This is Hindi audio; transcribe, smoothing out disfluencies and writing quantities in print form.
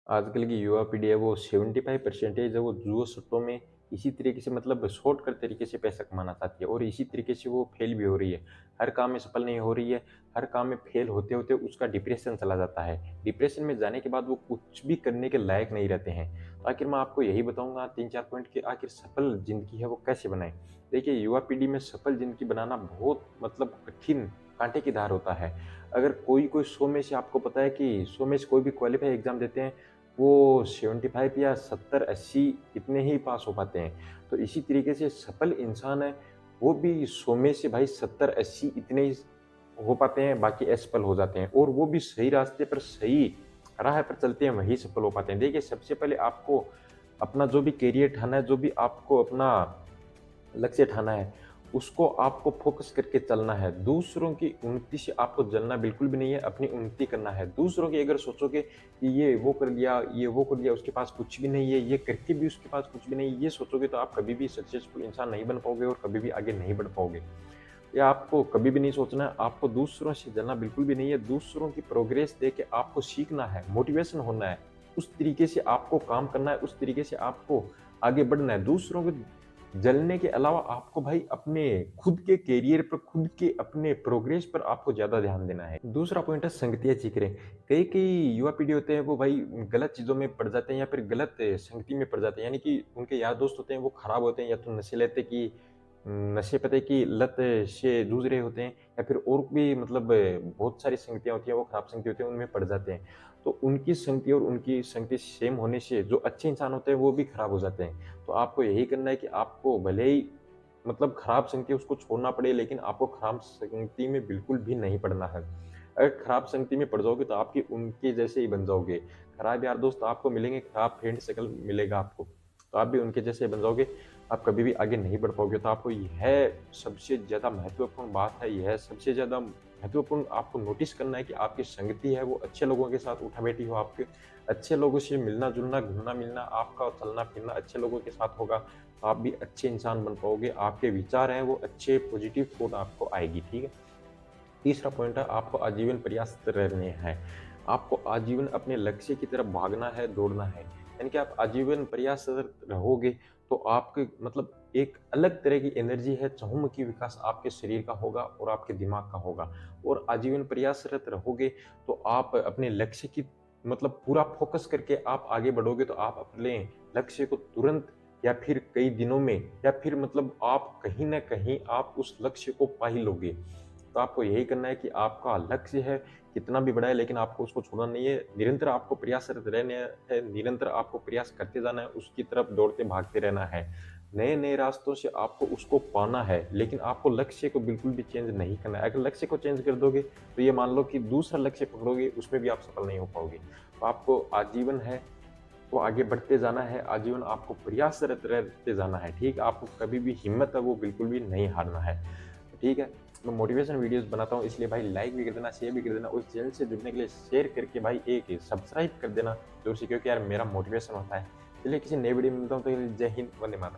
आजकल की युवा पीढ़ी है वो 75% है वो जुआ सट्टों में इसी तरीके से मतलब शॉर्टकट तरीके से पैसा कमाना चाहती है और इसी तरीके से वो फेल भी हो रही है। हर काम में सफल नहीं हो रही है, हर काम में फेल होते-होते उसका डिप्रेशन चला जाता है। डिप्रेशन में जाने के बाद वो कुछ भी करने के लायक नहीं रहते हैं। तो आखिर मैं आपको यही बताऊँगा 3-4 पॉइंट कि आखिर सफल ज़िंदगी है वो कैसे बनाएँ? देखिए युवा पीढ़ी में सफल ज़िंदगी बनाना बहुत मतलब कठिन काँटे की धार होता है। अगर कोई-कोई 100 में से आपको पता है कि 100 में से कोई भी क्वालीफाई एग्ज़ाम देते हैं वो 75 या 70-80 इतने ही पास हो पाते हैं। तो इसी तरीके से सफल इंसान है, वो भी 100 में से भाई 70-80 इतने ही हो पाते हैं, बाकी असफल हो जाते हैं और वो भी सही रास्ते पर, सही राह पर चलते हैं, वही सफल हो पाते हैं। देखिए, सबसे पहले आपको अपना जो भी करियर ठाना है, जो भी आपको अपना लक्ष्य ठाना है, उसको आपको फ़ोकस करके चलना है। दूसरों की उन्नति से आपको जलना बिल्कुल भी नहीं है, अपनी उन्नति करना है। दूसरों की अगर सोचोगे कि ये वो कर लिया, ये वो कर लिया, उसके पास कुछ भी नहीं है, ये करके भी उसके पास कुछ भी नहीं है, ये सोचोगे तो आप कभी भी सक्सेसफुल इंसान नहीं बन पाओगे और कभी भी आगे नहीं बढ़ पाओगे। या आपको कभी भी नहीं सोचना है, आपको दूसरों से जलना बिल्कुल भी नहीं है। दूसरों की प्रोग्रेस देख के आपको सीखना है, मोटिवेशन होना है। उस तरीके से आपको काम करना है, उस तरीके से आपको आगे बढ़ना है। दूसरों को जलने के अलावा आपको भाई अपने खुद के करियर पर, खुद के अपने प्रोग्रेस पर आपको ज़्यादा ध्यान देना है। दूसरा पॉइंट है संगतियाँ चीकरें। कई-कई युवा पीढ़ी होते हैं वो भाई गलत चीज़ों में पड़ जाते हैं या फिर गलत संगति में पड़ जाते हैं। यानी कि उनके यार दोस्त होते हैं वो खराब होते हैं या तो नशे लेते कि नशे पते की लत से जूझ रहे होते हैं या फिर और भी मतलब बहुत सारी संगतियाँ होती हैं, वो खराब संगति होती हैं, उनमें पड़ जाते हैं। तो उनकी संगति और उनकी संगति सेम होने से जो अच्छे इंसान होते हैं वो भी खराब हो जाते हैं। तो आपको यही करना है कि आपको भले ही मतलब खराब संगति उसको छोड़ना पड़े, लेकिन आपको खराब संगति में बिल्कुल भी नहीं पड़ना है। अगर खराब संगति में पड़ जाओगे तो आपके उनके जैसे ही बन जाओगे। खराब यार दोस्त आपको मिलेंगे, खराब फ्रेंड सर्कल मिलेगा आपको। तो आप भी उनके जैसे बन जाओगे, आप कभी भी आगे नहीं बढ़ पाओगे। तो आपको यह सबसे ज़्यादा महत्वपूर्ण बात है, यह सबसे ज़्यादा महत्वपूर्ण आपको नोटिस करना है कि आपकी संगति है वो अच्छे लोगों के साथ उठा-बैठी हो आपके। अच्छे लोगों से मिलना-जुलना, घुलना-मिलना, आपका चलना-फिरना अच्छे लोगों के साथ होगा, तो आप भी अच्छे इंसान बन पाओगे। आपके विचार हैं वो अच्छे पॉजिटिव थॉट आपको आएगी, ठीक है? तीसरा पॉइंट है आपको आजीवन प्रयासरत रहने हैं। आपको आजीवन अपने लक्ष्य की तरफ भागना है, दौड़ना है। यानी कि आप आजीवन प्रयासरत रहोगे तो आपके मतलब एक अलग तरह की एनर्जी है, चहुमुखी विकास आपके शरीर का होगा और आपके दिमाग का होगा। और आजीवन प्रयासरत रहोगे तो आप अपने लक्ष्य की मतलब पूरा फ़ोकस करके आप आगे बढ़ोगे तो आप अपने लक्ष्य को तुरंत या फिर कई दिनों में या फिर मतलब आप कहीं न कहीं आप उस लक्ष्य को पा ही लोगे। तो आपको यही करना है कि आपका लक्ष्य है, कितना भी बड़ा है लेकिन आपको उसको छोड़ना नहीं है। निरंतर आपको प्रयासरत रहना है, निरंतर आपको प्रयास करते जाना है, उसकी तरफ दौड़ते भागते रहना है। नए-नए रास्तों से आपको उसको पाना है, लेकिन आपको लक्ष्य को बिल्कुल भी चेंज नहीं करना है। अगर लक्ष्य को चेंज कर दोगे, तो ये मान लो कि दूसरा लक्ष्य पकड़ोगे, उसमें भी आप सफल नहीं हो पाओगे। तो आपको आजीवन है, वो आगे बढ़ते जाना है, आजीवन आपको प्रयासरत रहते जाना है, ठीक है? आपको कभी भी हिम्मत है वो बिल्कुल भी नहीं हारना है, ठीक है? मैं मोटिवेशन वीडियोज़ बनाता हूँ इसलिए भाई लाइक भी कर देना, शेयर भी कर देना और चैनल से जुड़ने के लिए शेयर करके भाई एक सब्सक्राइब कर देना ज़रूर से क्योंकि यार मेरा मोटिवेशन होता है। चलिए किसी नए वीडियो में मिलता हूँ, तो जय हिंद, वंदे मातरम।